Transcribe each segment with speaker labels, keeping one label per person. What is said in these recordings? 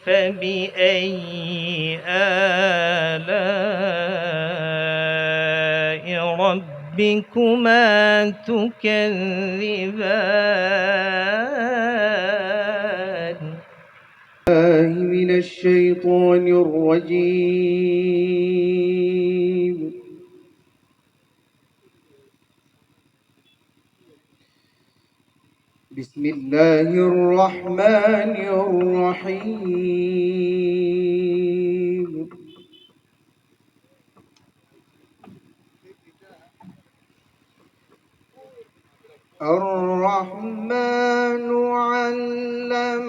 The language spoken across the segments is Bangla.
Speaker 1: فبأي آلاء ربكما تكذبان
Speaker 2: من الشيطان الرجيم. بسم الله الرحمن الرحيم. الرحمن علم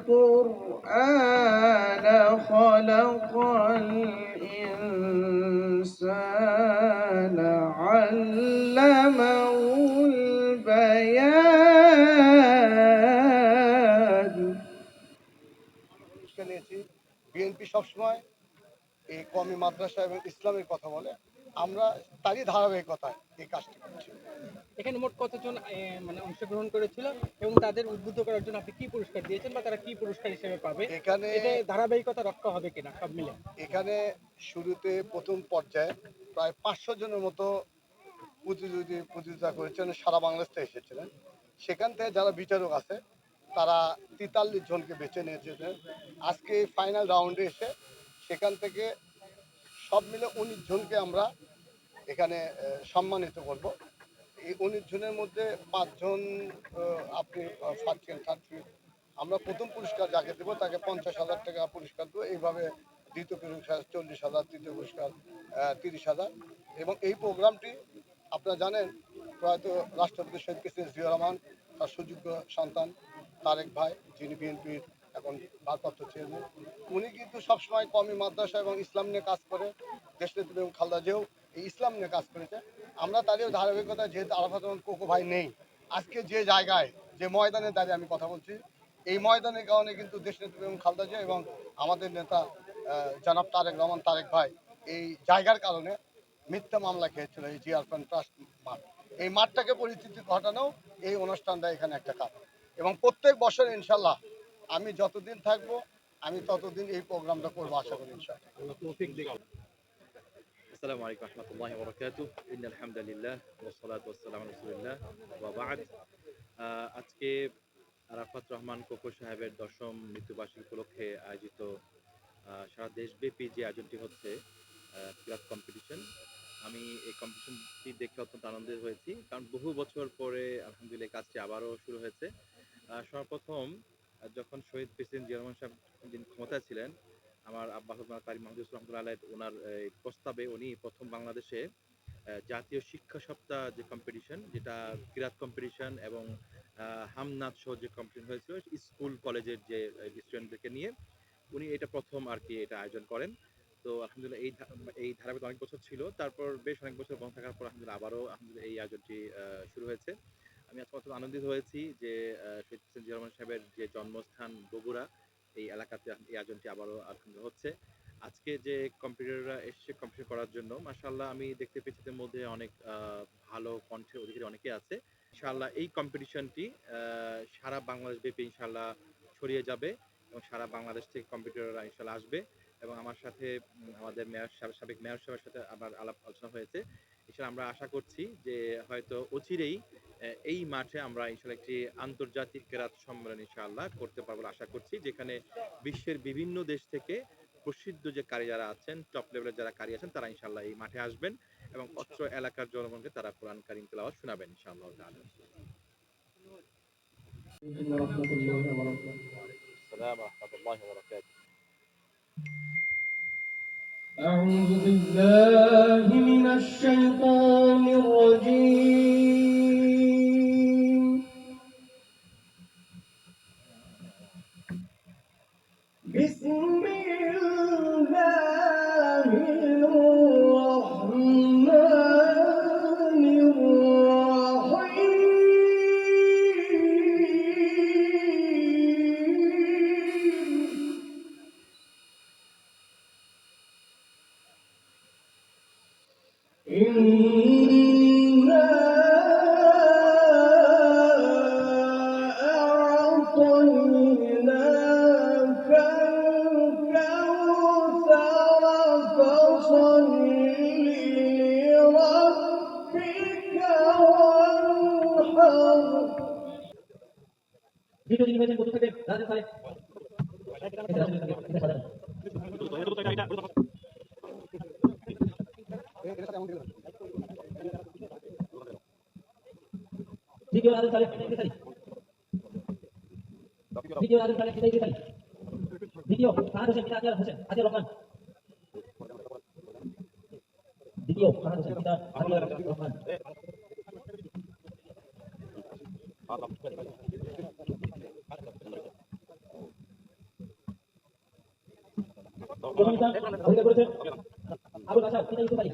Speaker 2: القرآن خلق الإنسان علمه البيان.
Speaker 3: বিএনপি সবসময় এই কওমি মাদ্রাসা এবং ইসলামের কথা বলে, আমরা তারই ধারাবাহিকতায় এই কাজটি করছি।
Speaker 4: এখানে মোট কতজন মানে অংশগ্রহণ করেছিল এবং তাদের উদ্বুদ্ধ করার জন্য আপনি কি পুরস্কার দিয়েছেন বা তারা কি পুরস্কার হিসেবে পাবে?
Speaker 3: এখানে
Speaker 4: এটা ধারাবাহিকতা রক্ষা হবে কিনা সব মিলে?
Speaker 3: এখানে শুরুতে প্রথম পর্যায়ে প্রায় 500 জনের মতো প্রতিযোগিতা করেছেন, সারা বাংলাদেশ থেকে এসেছিলেন। সেখান থেকে যারা বিচারক আছে তারা 43 জনকে বেছে নিয়েছিলেন। আজকে ফাইনাল রাউন্ডে এসে সেখান থেকে সব মিলে 19 জনকে আমরা এখানে সম্মানিত করব। এই 19 জনের মধ্যে 5 জন আপনি ফার্স্ট সেকেন্ড থার্ড। আমরা প্রথম পুরস্কার যাকে দেবো তাকে 50,000 টাকা পুরস্কার দেবো। এইভাবে দ্বিতীয় পুরস্কার 40,000, তৃতীয় পুরস্কার 30,000। এবং এই প্রোগ্রামটি আপনারা জানেন প্রয়াত রাষ্ট্রপতি শহীদ প্রেসিডেন্ট জিয়া রহমান তার সুযোগ্য সন্তান তারেক ভাই, যিনি বিএনপির এখন ভারপ্রাপ্ত চেয়ারম্যান, উনি কিন্তু সবসময় কওমি মাদ্রাসা এবং ইসলাম নিয়ে কাজ করে। দেশনেত্রী বেগম খালেদা জিয়াও এই ইসলাম নিয়ে কাজ করেছে। আমরা তাদের ধারাবাহিকতা, যেহেতু আরাফাত রহমান কোকো ভাই নেই, আজকে যে জায়গায় যে ময়দানে দাঁড়িয়ে আমি কথা বলছি, এই ময়দানের কারণে কিন্তু দেশনেত্রী বেগম খালেদা জিয়া এবং আমাদের নেতা জনাব তারেক রহমান তারেক ভাই এই জায়গার কারণে মিথ্যা মামলা খেয়েছিল এই জিয়ার ট্রাস্ট মাঠ। এই মাঠটাকে পরিস্থিতি ঘটানো এই অনুষ্ঠানটা এখানে একটা কারণ। এবং প্রত্যেক বছর ইনশাল্লাহ আমি যতদিন থাকবো আমি ততদিন এই প্রোগ্রামটা করবো, আশা করি ইনশাল্লাহ।
Speaker 5: আসসালামু আলাইকুম রহমতুল্লাহি ওয়া বারাকাতুহু। ইন্নাল হামদুলিল্লাহ ওয়াস সালাতু ওয়াস সালামু আলা রাসূলিল্লাহ ওয়া বা'দ। আজকে আরাফাত রহমান কোকো সাহেবের 10ম মৃত্যুবার্ষিকী উপলক্ষে আয়োজিত সারা দেশব্যাপী যে আয়োজনটি হচ্ছে ক্লাস কম্পিটিশন, আমি এই কম্পিটিশনটি দেখে অত্যন্ত আনন্দিত হয়েছি, কারণ বহু বছর পরে আলহামদুলিল্লাহ কাজটি আবারও শুরু হয়েছে। সর্বপ্রথম যখন শহীদ প্রেসিডেন্ট জিয়া রহমান সাহেব যিনি ক্ষমতায় ছিলেন, আমার আব্বা হযরত কারি মাহমুদ রহমতুল্লাহ আলাইহি ওনার প্রস্তাবে উনি প্রথম বাংলাদেশে জাতীয় শিক্ষা সপ্তাহ যে কম্পিটিশন, যেটা কিরাত কম্পিটিশন এবং হামনাদ সহ যে কম্পিটিশন হয়েছিল স্কুল কলেজের যে স্টুডেন্টদেরকে নিয়ে, উনি এটা প্রথম আর কি এটা আয়োজন করেন। তো আলহামদুলিল্লাহ এই ধারাবাহিক অনেক বছর ছিল, তারপর বেশ অনেক বছর বন্ধ থাকার পর আলহামদুলিল্লাহ আবারও আলহামদুলিল্লাহ এই আয়োজনটি শুরু হয়েছে। আমি আজকে অত্যন্ত আনন্দিত হয়েছি যে শহীদ প্রেসিডেন্ট জিয়া রহমান সাহেবের যে জন্মস্থান বগুড়া, এই এলাকাতে এই আয়োজনটি আবারও আলহামদুলিল্লাহ হচ্ছে। আজকে যে কম্পিউটাররা এসছে কম্পিটিশন করার জন্য, মাশাআল্লাহ আমি দেখতে পেয়েছি এদের মধ্যে অনেক ভালো কণ্ঠের অধিকারী অনেকে আছে। ইনশাআল্লাহ এই কম্পিটিশনটি সারা বাংলাদেশ ব্যাপী ইনশাআল্লাহ ছড়িয়ে যাবে এবং সারা বাংলাদেশ থেকে কম্পিউটাররা ইনশাআল্লাহ আসবে। এবং আমার সাথে আমাদের সাবেক মেয়র সাহেবের সাথে আমার আলাপ আলোচনা হয়েছে। ইনশাআল্লাহ আমরা আশা করছি যে হয়তো অচিরেই এই মাঠে আমরা ইনশাআল্লাহ একটি আন্তর্জাতিক কেরাত সম্মেলন ইনশাআল্লাহ করতে পারবো আশা করছি, যেখানে বিশ্বের বিভিন্ন দেশ থেকে প্রসিদ্ধ যে কারি যারা আছেন, টপ লেভেলের যারা কারি আছেন, তারা ইনশাআল্লাহ এই মাঠে আসবেন এবং অত্র এলাকার জনগণকে তারা কোরআন কারীম তিলাওয়াত শোনাবেন ইনশাআল্লাহ তাআলা। আসসালামু রাহমাতুল্লাহি ওয়া বারাকাতুহু।
Speaker 2: أعوذ بالله من الشيطان الرجيم. بسم الله الرحمن الرحيم. إنا أعطيناك
Speaker 6: যিনি হয়েছেন প্রথম থেকে রাজেশ সাহেব দ্বিতীয় রাজেশ সাহেব দ্বিতীয় রাজেশ সাহেব দ্বিতীয় ফাহাদ হোসেন পিতা আতিয়ার হোসেন আতিয়ার রহমান দ্বিতীয় ফাহাদ হোসেন পিতা আতিয়ার রহমান প্রথম স্থান অধিকার করেছে আবুল হাসান পিতা ইউসুফ আলী